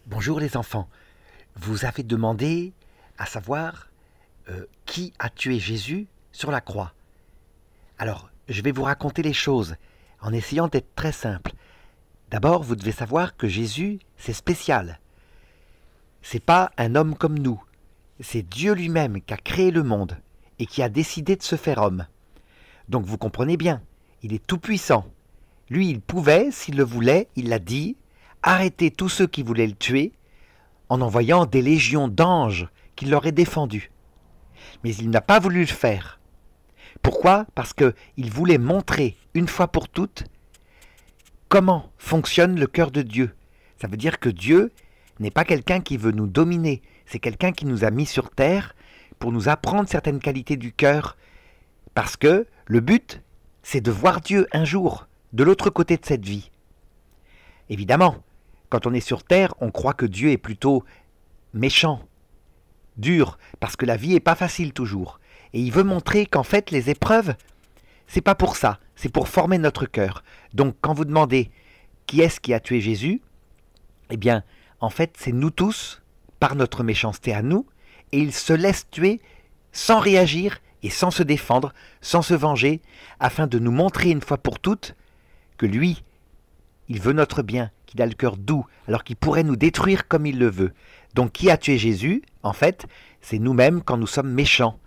Bonjour les enfants, vous avez demandé à savoir qui a tué Jésus sur la croix. Alors, je vais vous raconter les choses en essayant d'être très simple. D'abord, vous devez savoir que Jésus, c'est spécial. C'est pas un homme comme nous. C'est Dieu lui-même qui a créé le monde et qui a décidé de se faire homme. Donc vous comprenez bien, il est tout puissant. Lui, il pouvait, s'il le voulait, il l'a dit, arrêter tous ceux qui voulaient le tuer en envoyant des légions d'anges qui l'auraient défendu. Mais il n'a pas voulu le faire. Pourquoi ? Parce qu'il voulait montrer, une fois pour toutes, comment fonctionne le cœur de Dieu. Ça veut dire que Dieu n'est pas quelqu'un qui veut nous dominer, c'est quelqu'un qui nous a mis sur terre pour nous apprendre certaines qualités du cœur, parce que le but, c'est de voir Dieu un jour, de l'autre côté de cette vie. Évidemment, quand on est sur terre, on croit que Dieu est plutôt méchant, dur, parce que la vie n'est pas facile toujours. Et il veut montrer qu'en fait, les épreuves, c'est pas pour ça, c'est pour former notre cœur. Donc, quand vous demandez qui est-ce qui a tué Jésus, eh bien, en fait, c'est nous tous, par notre méchanceté à nous, et il se laisse tuer sans réagir et sans se défendre, sans se venger, afin de nous montrer une fois pour toutes que lui, il veut notre bien, qu'il a le cœur doux, alors qu'il pourrait nous détruire comme il le veut. Donc qui a tué Jésus ? En fait, c'est nous-mêmes quand nous sommes méchants.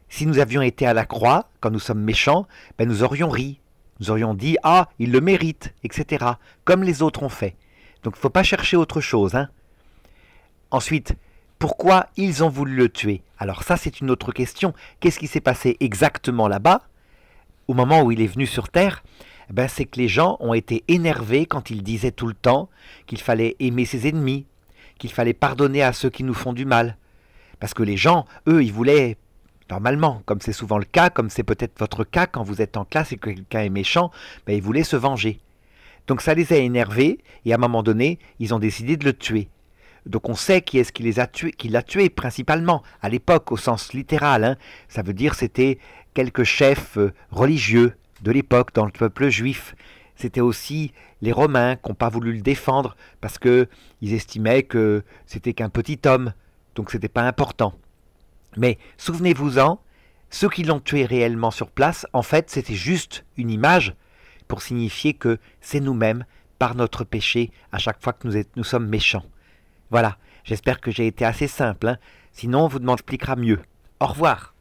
Si nous avions été à la croix, quand nous sommes méchants, ben nous aurions ri. Nous aurions dit « Ah, il le mérite », etc. Comme les autres ont fait. Donc il ne faut pas chercher autre chose. Ensuite, pourquoi ils ont voulu le tuer ? Alors ça, c'est une autre question. Qu'est-ce qui s'est passé exactement là-bas, au moment où il est venu sur terre ? C'est que les gens ont été énervés quand il disait tout le temps qu'il fallait aimer ses ennemis, qu'il fallait pardonner à ceux qui nous font du mal. Parce que les gens, eux, ils voulaient, normalement, comme c'est souvent le cas, comme c'est peut-être votre cas quand vous êtes en classe et que quelqu'un est méchant, ils voulaient se venger. Donc ça les a énervés et à un moment donné, ils ont décidé de le tuer. Donc on sait qui est-ce qui les a tués, qui l'a tué principalement, à l'époque au sens littéral. Ça veut dire c'était quelques chefs religieux de l'époque dans le peuple juif. C'était aussi les Romains qui n'ont pas voulu le défendre parce qu'ils estimaient que c'était qu'un petit homme, donc c'était pas important. Mais souvenez-vous-en, ceux qui l'ont tué réellement sur place, en fait c'était juste une image pour signifier que c'est nous-mêmes, par notre péché, à chaque fois que nous sommes méchants. Voilà, j'espère que j'ai été assez simple, sinon on vous m'expliquera mieux. Au revoir.